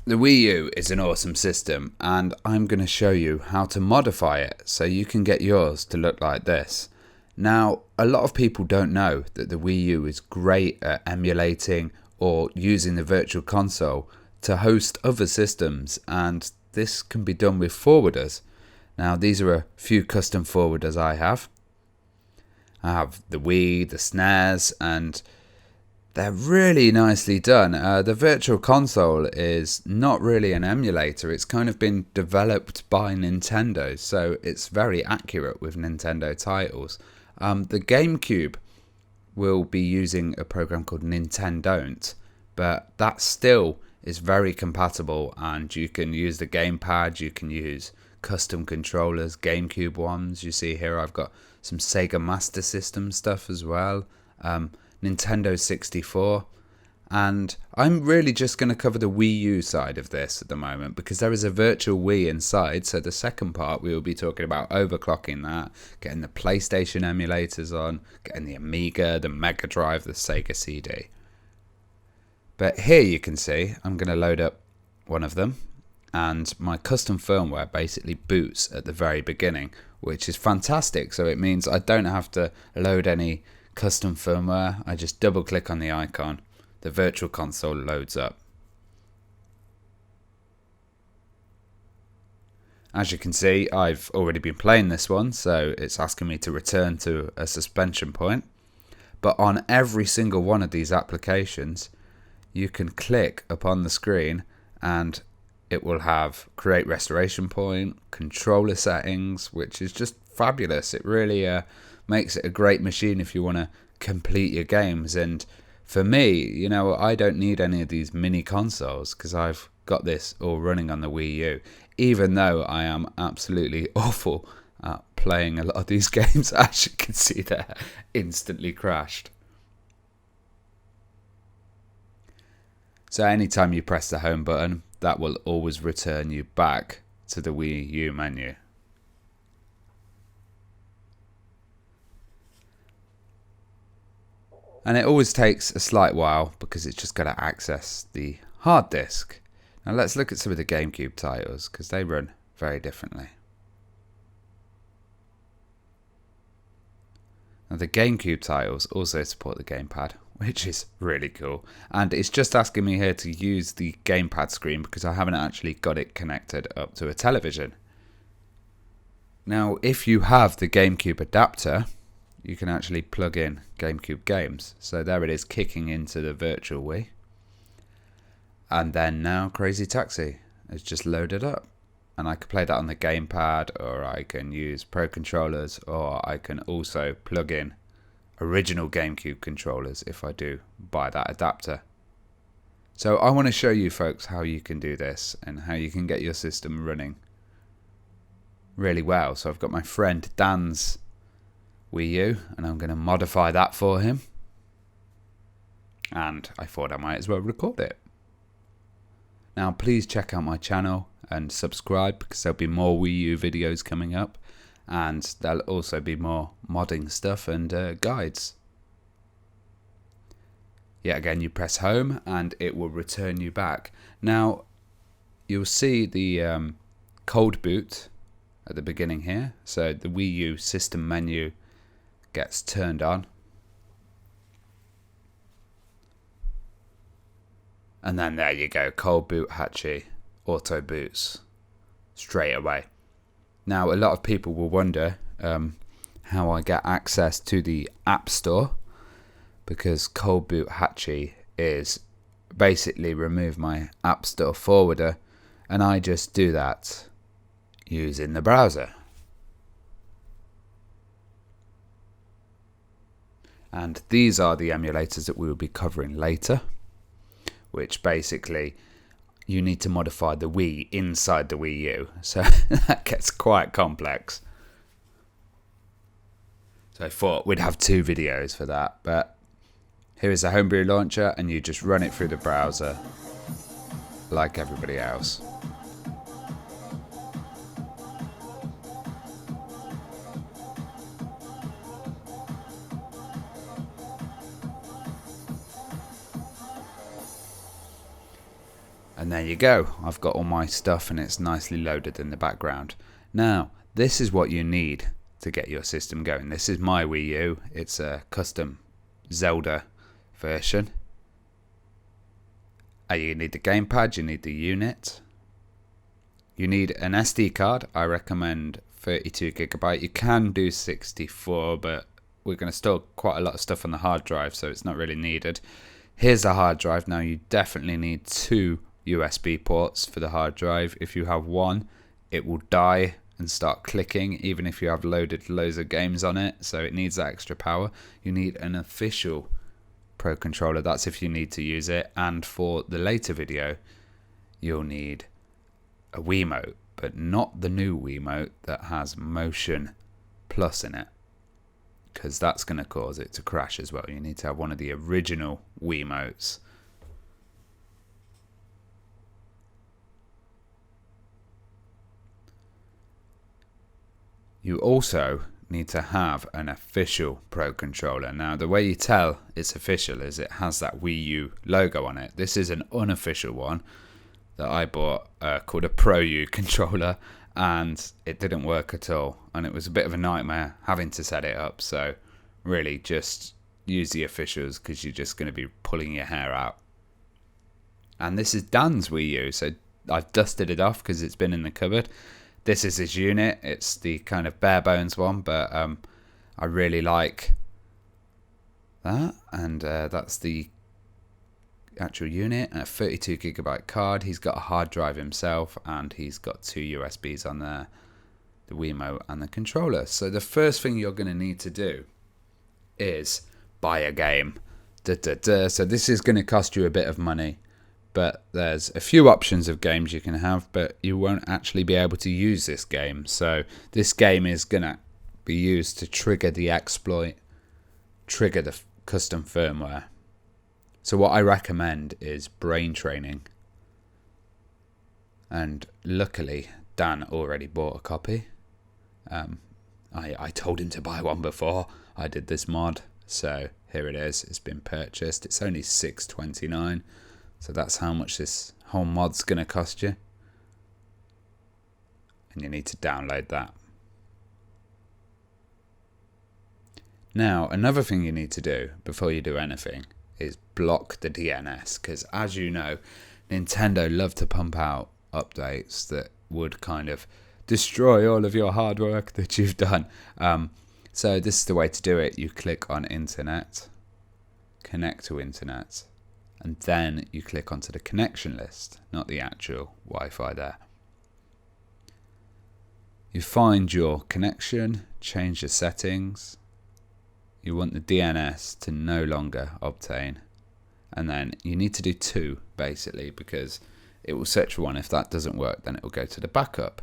The Wii U is an awesome system, and I'm going to show you how to modify it so you can get yours to look like this. Now, a lot of people don't know that the Wii U is great at emulating or using the Virtual Console to host other systems, and this can be done with forwarders. Now, these are a few custom forwarders I have. I have the Wii, the SNES, and they're really nicely done. The Virtual Console is not really an emulator. It's kind of been developed by Nintendo, so it's very accurate with Nintendo titles. The GameCube will be using a program called Nintendon't, but that still is very compatible, and you can use the gamepad, you can use custom controllers, GameCube ones. You see here I've got some Sega Master System stuff as well. Nintendo 64, and I'm really just going to cover the Wii U side of this at the moment because there is a virtual Wii inside. So the second part we will be talking about overclocking that, getting the PlayStation emulators on, getting the Amiga, the Mega Drive, the Sega CD. But here you can see I'm going to load up one of them, and my custom firmware basically boots at the very beginning, which is fantastic. So it means I don't have to load any custom firmware. I just double click on the icon, the Virtual Console loads up. As you can see, I've already been playing this one, so it's asking me to return to a suspension point. But on every single one of these applications, you can click upon the screen and it will have create restoration point, controller settings, which is just fabulous. It really makes it a great machine if you want to complete your games. And for me, you know, I don't need any of these mini consoles because I've got this all running on the Wii U, even though I am absolutely awful at playing a lot of these games. As you can see there, instantly crashed. So anytime you press the home button, that will always return you back to the Wii U menu. And it always takes a slight while because it's just got to access the hard disk. Now let's look at some of the GameCube titles because they run very differently. Now the GameCube titles also support the gamepad, which is really cool. And it's just asking me here to use the gamepad screen because I haven't actually got it connected up to a television. Now if you have the GameCube adapter, you can actually plug in GameCube games. So there it is, kicking into the virtual Wii. And then now Crazy Taxi is just loaded up. And I can play that on the gamepad, or I can use Pro controllers, or I can also plug in original GameCube controllers if I do buy that adapter. So I want to show you folks how you can do this and how you can get your system running really well. So I've got my friend Dan's Wii U, and I'm going to modify that for him, and I thought I might as well record it. Now please check out my channel and subscribe because there'll be more Wii U videos coming up, and there'll also be more modding stuff and guides. Yet again, you press home and it will return you back. Now you'll see the cold boot at the beginning here, so the Wii U system menu gets turned on, and then there you go, cold boot Hachi auto boots straight away. Now a lot of people will wonder how I get access to the App Store, because cold boot Hachi is basically remove my App Store forwarder, and I just do that using the browser. And these are the emulators that we will be covering later, which basically you need to modify the Wii inside the Wii U. So that gets quite complex. So I thought we'd have 2 videos for that. But here is the homebrew launcher, and you just run it through the browser like everybody else. And there you go. I've got all my stuff and it's nicely loaded in the background. Now, this is what you need to get your system going. This is my Wii U. It's a custom Zelda version. You need the gamepad, you need the unit. You need an SD card. I recommend 32GB. You can do 64, but we're going to store quite a lot of stuff on the hard drive, so it's not really needed. Here's a hard drive. Now, you definitely need 2 USB ports for the hard drive. If you have one, it will die and start clicking, even if you have loaded loads of games on it, so it needs that extra power. You need an official Pro controller. That's if you need to use it. And for the later video, you'll need a Wiimote, but not the new Wiimote that has Motion Plus in it, because that's going to cause it to crash as well. You need to have one of the original Wiimotes. You also need to have an official Pro controller. Now, the way you tell it's official is it has that Wii U logo on it. This is an unofficial one that I bought called a Pro U controller, and it didn't work at all, and it was a bit of a nightmare having to set it up. So really just use the officials, because you're just going to be pulling your hair out. And this is Dan's Wii U, so I've dusted it off because it's been in the cupboard. This is his unit. It's the kind of bare bones one, but I really like that. And that's the actual unit, and a 32GB card. He's got a hard drive himself, and he's got 2 USBs on there, the Wiimote and the controller. So the first thing you're going to need to do is buy a game. So this is going to cost you a bit of money, but there's a few options of games you can have, but you won't actually be able to use this game. So this game is going to be used to trigger the exploit, trigger the custom firmware. So what I recommend is brain training. And luckily, Dan already bought a copy. I told him to buy one before I did this mod. So here it is. It's been purchased. It's only $6.29. So that's how much this whole mod's going to cost you. And you need to download that. Now, another thing you need to do before you do anything is block the DNS. Because as you know, Nintendo love to pump out updates that would kind of destroy all of your hard work that you've done. So this is the way to do it. You click on Internet, connect to Internet, and then you click onto the connection list, not the actual Wi-Fi there. You find your connection, change the settings. You want the DNS to no longer obtain. And then you need to do 2, basically, because it will search for one. If that doesn't work, then it will go to the backup.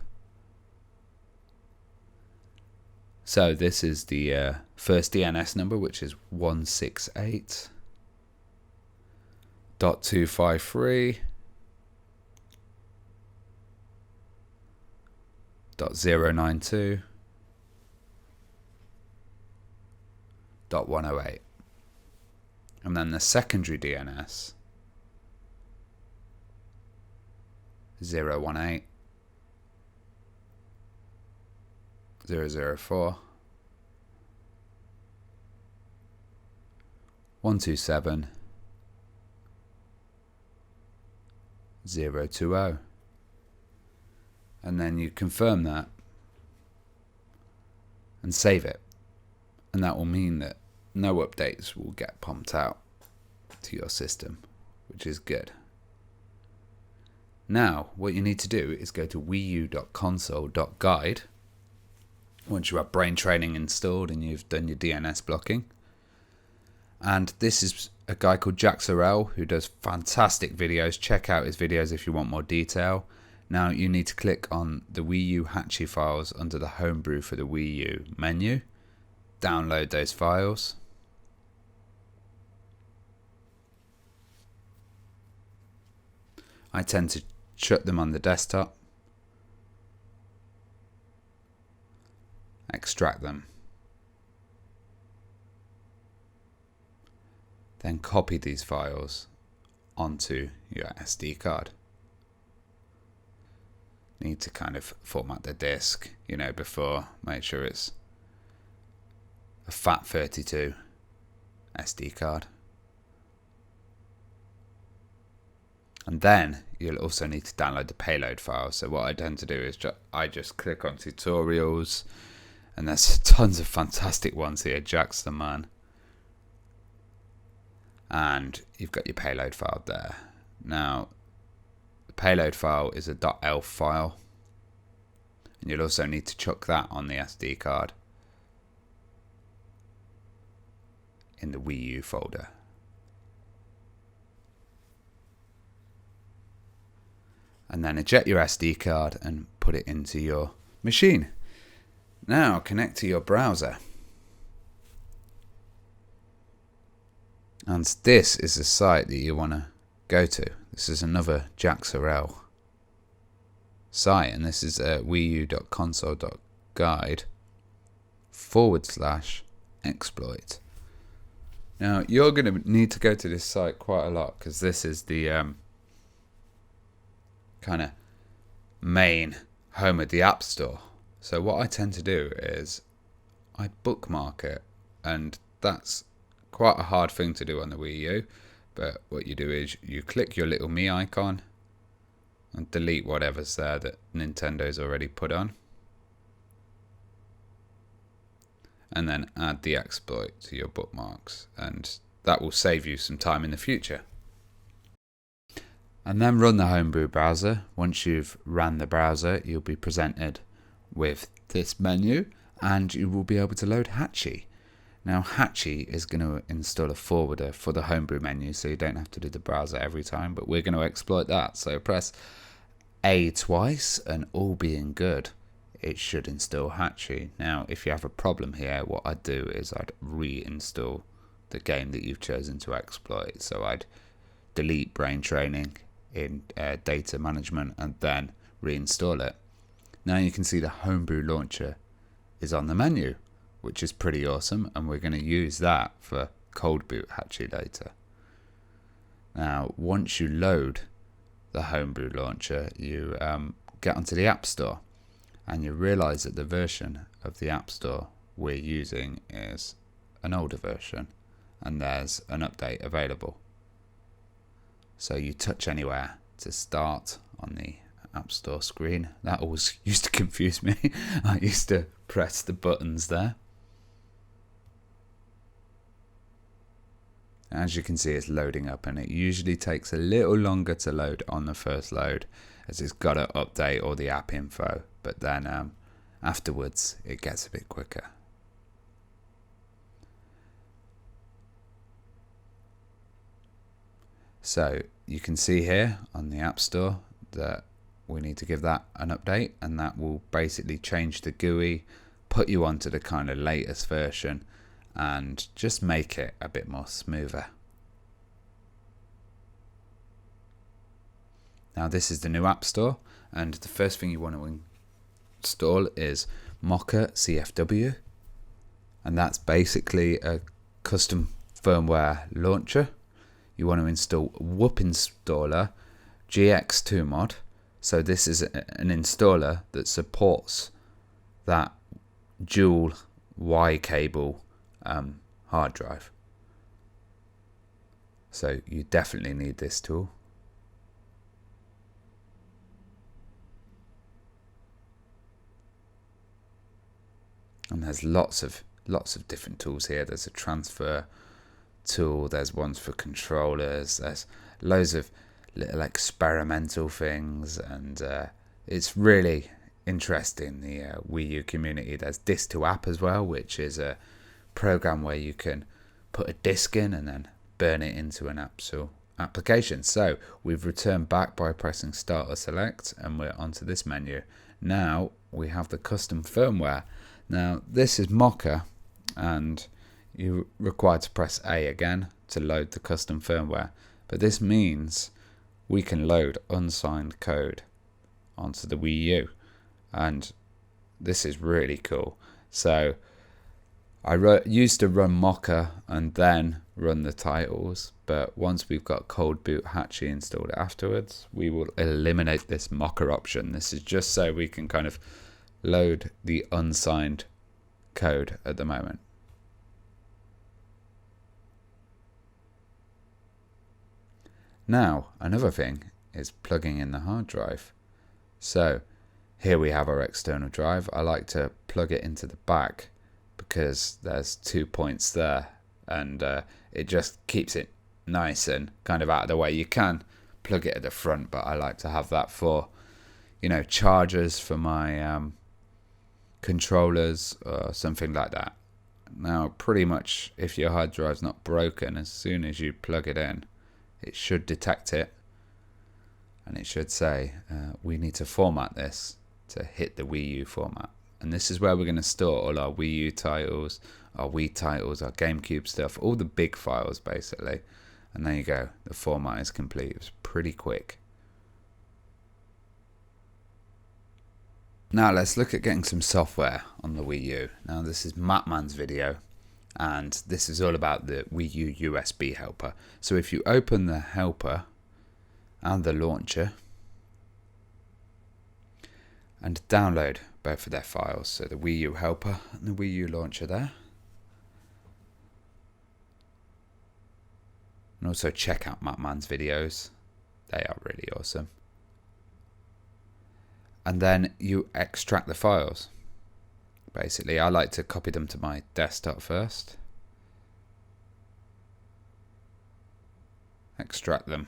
So this is the first DNS number, which is 168.253.092.108. And then the secondary DNS 018 004 127 020. And then you confirm that and save it, and that will mean that no updates will get pumped out to your system, which is good. Now what you need to do is go to wiiu.console.guide once you have brain training installed and you've done your DNS blocking. And this is a guy called Jack Sorrell who does fantastic videos. Check out his videos if you want more detail. Now you need to click on the Wii U Hatchy files under the homebrew for the Wii U menu. Download those files. I tend to shut them on the desktop. Extract them. Then copy these files onto your SD card. need to kind of format the disk, before. Make sure it's a FAT32 SD card. And then you'll also need to download the payload file. So what I tend to do is I just click on tutorials, and there's tons of fantastic ones here. Jack's the man. And you've got your payload file there. Now, the payload file is a .elf file, and you'll also need to chuck that on the SD card in the Wii U folder. And then eject your SD card and put it into your machine. Now connect to your browser. And this is the site that you want to go to. This is another JaxRL site, and this is wiiu.console.guide/exploit. Now you're going to need to go to this site quite a lot, because this is the kind of main home of the App Store. So what I tend to do is I bookmark it, and that's quite a hard thing to do on the Wii U. But what you do is you click your little me icon and delete whatever's there that Nintendo's already put on, and then add the exploit to your bookmarks, and that will save you some time in the future. And then run the homebrew browser. Once you've ran the browser, you'll be presented with this menu, and you will be able to load Hatchy. Now Hatchy is going to install a forwarder for the homebrew menu, so you don't have to do the browser every time, but we're going to exploit that. So press A twice, and all being good, it should install Hatchy. Now if you have a problem here, what I'd do is I'd reinstall the game that you've chosen to exploit. So I'd delete Brain Training in data management and then reinstall it. Now you can see the homebrew launcher is on the menu, which is pretty awesome, and we're going to use that for cold boot Hatchy later. Now once you load the homebrew launcher, you get onto the App Store, and you realize that the version of the App Store we're using is an older version, and there's an update available. So you touch anywhere to start on the App Store screen. That always used to confuse me. I used to press the buttons there. As you can see, it's loading up, and it usually takes a little longer to load on the first load, as it's got to update all the app info, but then afterwards it gets a bit quicker. So you can see here on the App Store that we need to give that an update, and that will basically change the GUI, put you onto the kind of latest version, and just make it a bit more smoother. Now this is the new App Store, and the first thing you want to install is Maka CFW, and that's basically a custom firmware launcher. You want to install Whoop Installer GX2 mod. So this is an installer that supports that dual Y cable hard drive. So you definitely need this tool. And there's lots of different tools here. There's a transfer tool, there's ones for controllers, there's loads of little experimental things, and it's really interesting, the Wii U community. There's Disk to App as well, which is a program where you can put a disk in and then burn it into an application. So we've returned back by pressing Start or Select, and we're onto this menu. Now we have the custom firmware. Now this is Maka, and you're required to press A again to load the custom firmware, but this means we can load unsigned code onto the Wii U, and this is really cool. So I used to run Maka and then run the titles, but once we've got cold boot Hatchie installed afterwards, we will eliminate this maka option. This is just so we can kind of load the unsigned code at the moment. Now, another thing is plugging in the hard drive. So here we have our external drive. I like to plug it into the back because there's 2 points there, and it just keeps it nice and kind of out of the way. You can plug it at the front, but I like to have that for, you know, chargers for my controllers or something like that. Now, pretty much if your hard drive's not broken, as soon as you plug it in, it should detect it, and it should say we need to format this to hit the Wii U format. And this is where we're going to store all our Wii U titles, our Wii titles, our GameCube stuff, all the big files basically. And there you go, the format is complete. It was pretty quick. Now let's look at getting some software on the Wii U. Now this is Matman's video, and this is all about the Wii U USB helper. So if you open the helper and the launcher and download both of their files, so the Wii U helper and the Wii U launcher there, and also check out Matman's videos, they are really awesome. And then you extract the files. Basically, I like to copy them to my desktop first, extract them,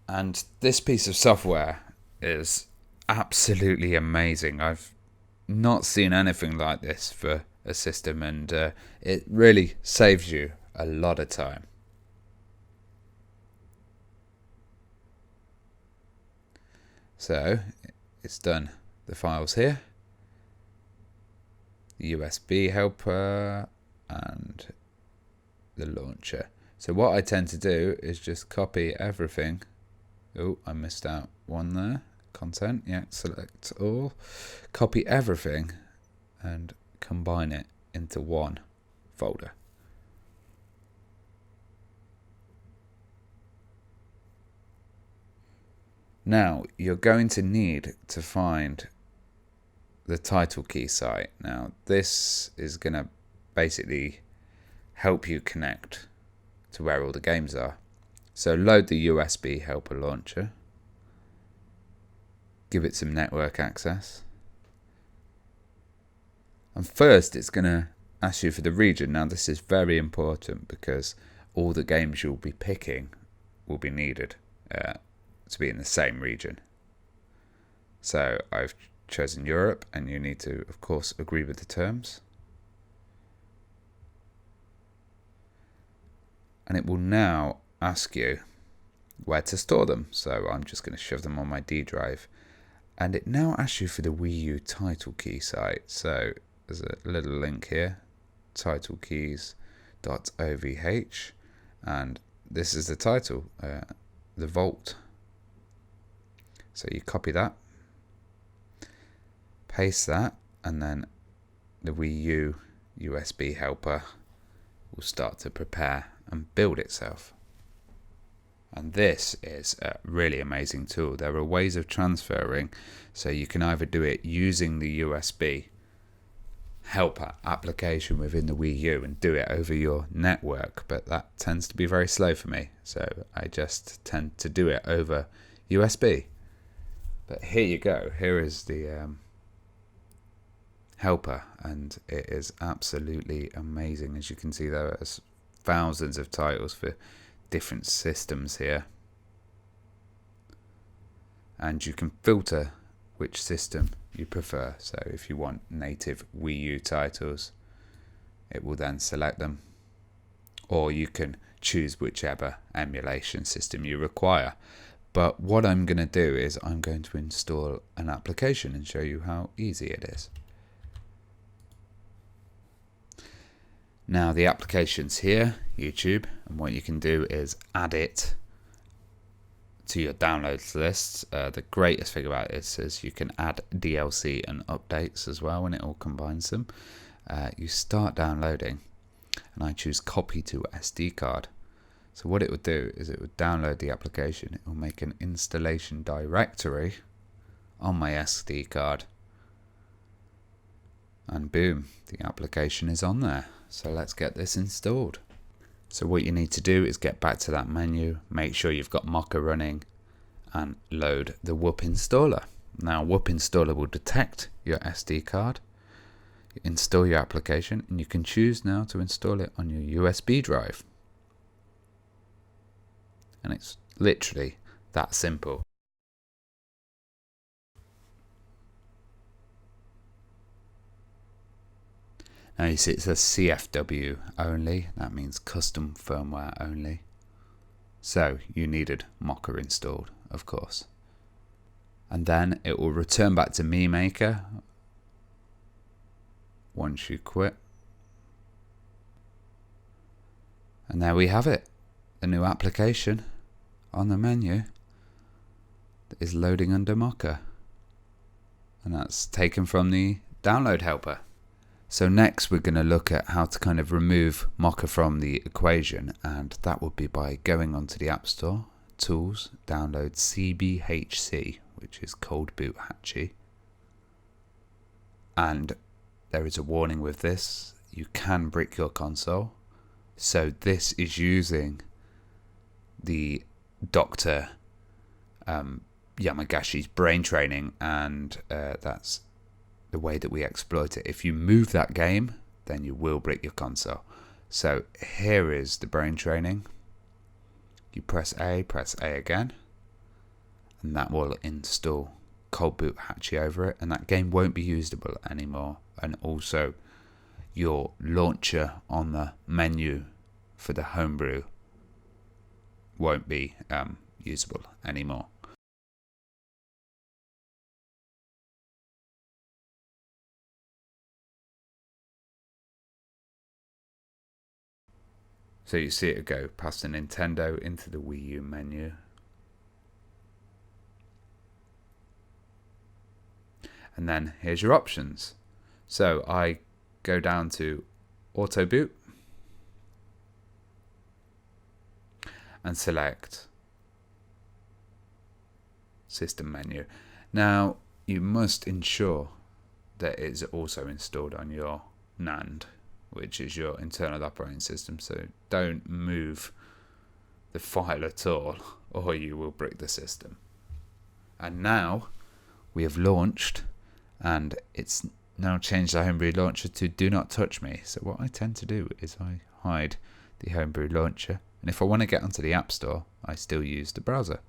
and this piece of software is absolutely amazing. I've not seen anything like this for a system, and it really saves you a lot of time. So it's done the files here, the USB helper and the launcher. So what I tend to do is just copy everything. Oh, I missed out one there. Content, yeah, select all. Copy everything and combine it into one folder. Now, you're going to need to find the title key site. Now, this is going to basically help you connect to where all the games are. So load the USB helper launcher. Give it some network access. And first, it's going to ask you for the region. Now, this is very important because all the games you'll be picking will be needed to be in the same region. So I've chosen Europe, and you need to, of course, agree with the terms. And it will now ask you where to store them. So I'm just going to shove them on my D drive. And it now asks you for the Wii U title key site. So there's a little link here, titlekeys.ovh, and this is the title, the vault. So you copy that, paste that, and then the Wii U USB helper will start to prepare and build itself. And this is a really amazing tool. There are ways of transferring, so you can either do it using the USB helper application within the Wii U and do it over your network, but that tends to be very slow for me, so I just tend to do it over USB. But here you go, here is the helper, and it is absolutely amazing. As you can see, there are thousands of titles for different systems here, and you can filter which system you prefer. So if you want native Wii U titles, it will then select them, or you can choose whichever emulation system you require. But what I'm going to do is I'm going to install an application and show you how easy it is. Now the application's here, YouTube, and what you can do is add it to your downloads list. The greatest thing about this is you can add DLC and updates as well, and it all combines them. You start downloading, and I choose copy to SD card. So what it would do is it would download the application, it will make an installation directory on my SD card, and boom, the application is on there. So let's get this installed. So what you need to do is get back to that menu, make sure you've got Maka running, and load the Wwii installer. Now Wwii installer will detect your SD card, install your application, and you can choose now to install it on your USB drive. And it's literally that simple. Now you see it says CFW only, that means custom firmware only. So you needed Maka installed, of course. And then it will return back to me maker once you quit. And there we have it, the new application on the menu that is loading under Maka. And that's taken from the download helper. So next we're going to look at how to kind of remove Maka from the equation, and that would be by going onto the App Store, Tools, download CBHC, which is Cold Boot Hatchy. And there is a warning with this, you can brick your console. So this is using the Dr. Yamagashi's brain training, and that's the way that we exploit it. If you move that game, then you will brick your console. So here is the brain training. You press A again, and that will install Cold Boot Hatchy over it, and that game won't be usable anymore. And also your launcher on the menu for the homebrew won't be usable anymore. So you see it go past the Nintendo into the Wii U menu. And then here's your options. So I go down to Auto Boot and select System menu. Now you must ensure that it's also installed on your NAND, which is your internal operating system, so don't move the file at all or you will brick the system. And now we have launched, and it's now changed the homebrew launcher to do not touch me. So what I tend to do is I hide the homebrew launcher, and if I want to get onto the App Store, I still use the browser.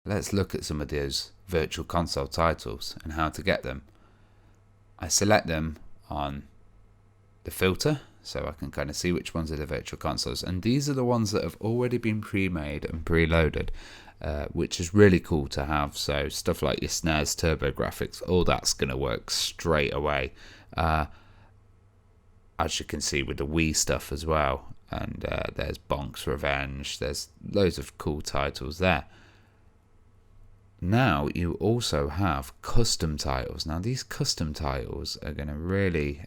Let's look at some of those virtual console titles and how to get them. I select them on the filter, so I can kind of see which ones are the virtual consoles, and these are the ones that have already been pre-made and preloaded, which is really cool to have. So stuff like your SNES, TurboGrafx, all that's going to work straight away, as you can see with the Wii stuff as well. And there's Bonk's Revenge, there's loads of cool titles there. Now you also have custom titles. Now these custom titles are going to really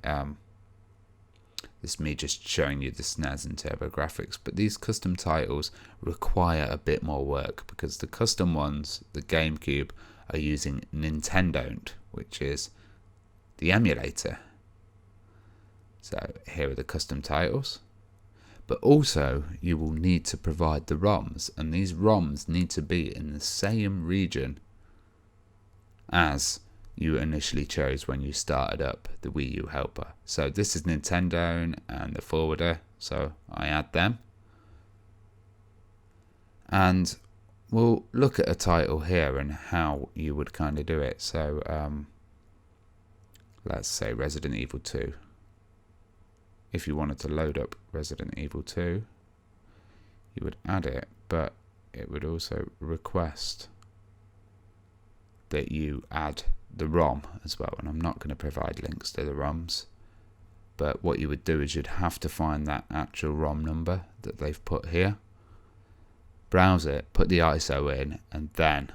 this is me just showing you the SNES and TurboGrafx, but these custom titles require a bit more work, because the custom ones, the GameCube, are using Nintendo, which is the emulator. So here are the custom titles, but also you will need to provide the ROMs, and these ROMs need to be in the same region as you initially chose when you started up the Wii U helper. So this is Nintendo and the forwarder, so I add them. And we'll look at a title here and how you would kind of do it. So let's say Resident Evil 2. If you wanted to load up Resident Evil 2, you would add it, but it would also request that you add the ROM as well, and I'm not going to provide links to the ROMs, but what you would do is you'd have to find that actual ROM number that they've put here, browse it, put the ISO in, and then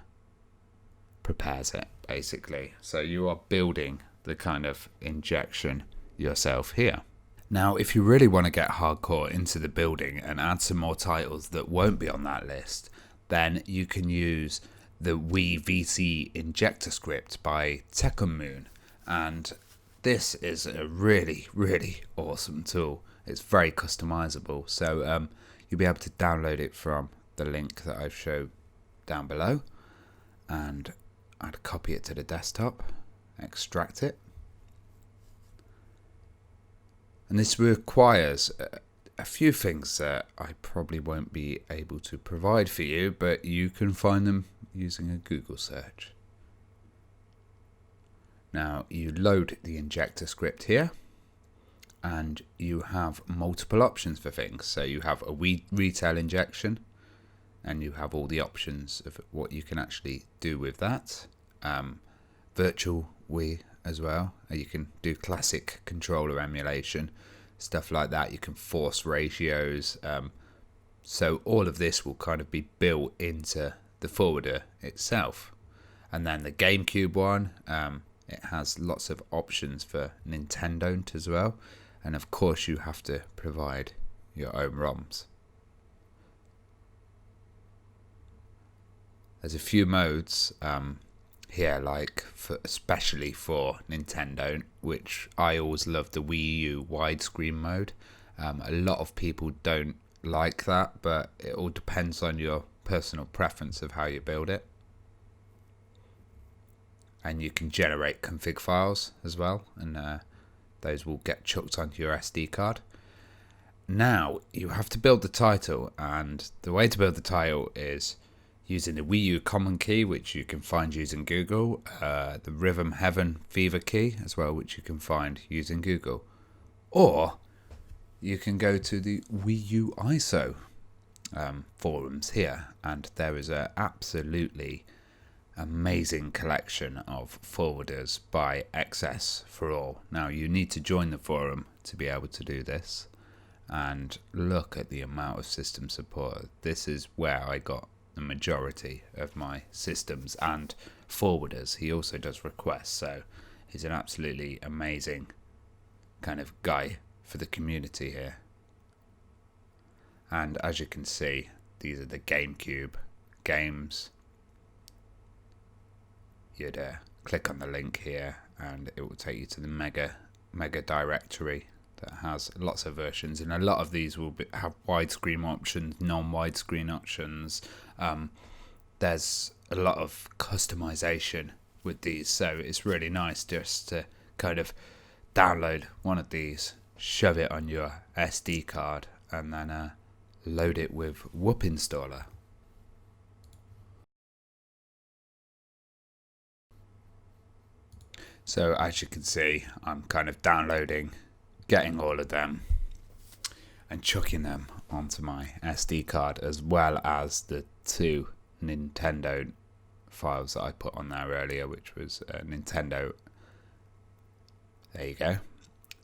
prepares it, basically. So you are building the kind of injection yourself here. Now, if you really want to get hardcore into the building and add some more titles that won't be on that list, then you can use the Vwii VC injector script by teka, and this is a really, really awesome tool. It's very customizable, so you'll be able to download it from the link that I've showed down below, and I'd copy it to the desktop, extract it, and this requires a few things that I probably won't be able to provide for you, but you can find them using a Google search. Now you load the injector script here, and you have multiple options for things. So you have a retail injection, and you have all the options of what you can actually do with that. Virtual Wii as well. You can do classic controller emulation, stuff like that. You can force ratios. So all of this will kind of be built into the forwarder itself. And then the GameCube one, it has lots of options for Nintendo as well. And of course you have to provide your own ROMs. There's a few modes here, like especially for Nintendo, which I always love the Wii U widescreen mode. A lot of people don't like that, but it all depends on your personal preference of how you build it. And you can generate config files as well, and those will get chucked onto your SD card. Now you have to build the title, and the way to build the title is using the Wii U common key, which you can find using Google, the Rhythm Heaven Fever key as well, which you can find using Google, or you can go to the Wii U ISO forums here, and there is an absolutely amazing collection of forwarders by XS for all. Now you need to join the forum to be able to do this, and look at the amount of system support. This is where I got the majority of my systems and forwarders. He also does requests, so he's an absolutely amazing kind of guy for the community here. And as you can see, these are the GameCube games. You'd click on the link here and it will take you to the mega directory that has lots of versions, and a lot of these will have widescreen options, non-widescreen options. There's a lot of customization with these, so it's really nice just to kind of download one of these, shove it on your SD card, and then load it with Whoop Installer. So as you can see, I'm kind of downloading, getting all of them and chucking them onto my SD card, as well as the 2 Nintendo files that I put on there earlier, which was Nintendo, there you go,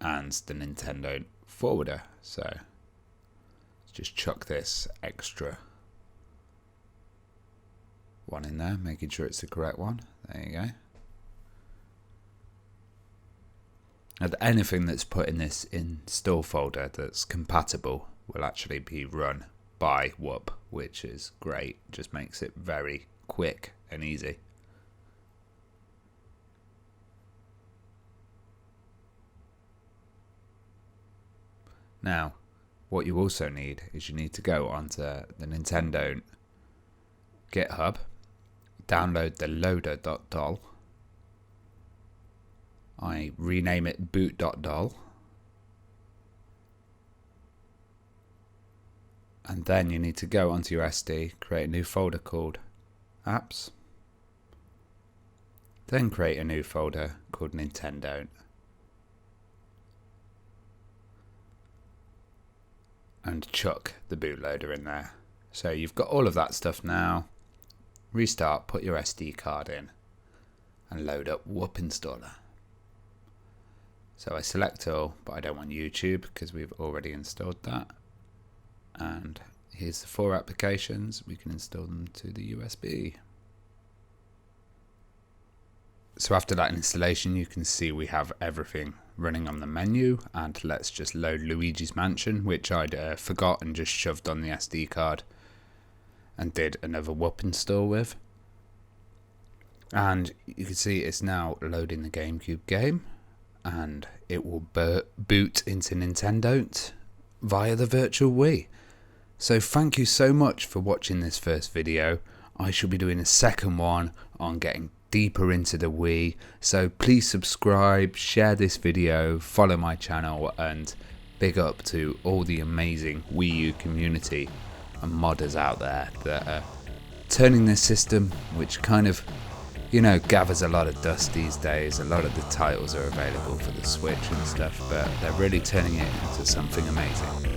and the Nintendo forwarder. So let's just chuck this extra one in there, making sure it's the correct one. There you go. And anything that's put in this install folder that's compatible will actually be run by Whoop, which is great. Just makes it very quick and easy. Now, what you also need is you need to go onto the Nintendo GitHub, download the loader.dol. I rename it boot.dol, and then you need to go onto your SD, create a new folder called apps, then create a new folder called Nintendo, and chuck the bootloader in there. So you've got all of that stuff now. Restart, put your SD card in, and load up Whoop Installer. So I select all, but I don't want YouTube because we've already installed that. And here's the 4 applications. We can install them to the USB. So after that installation, you can see we have everything running on the menu, and let's just load Luigi's Mansion, which I'd forgot and just shoved on the SD card and did another whoop install with. And you can see it's now loading the GameCube game, and it will boot into Nintendo via the Virtual Wii. So thank you so much for watching this first video. I shall be doing a second one on getting deeper into the Wii, so please subscribe, share this video, follow my channel, and big up to all the amazing Wii U community and modders out there that are turning this system, which kind of, you know, gathers a lot of dust these days. A lot of the titles are available for the Switch and stuff, but they're really turning it into something amazing.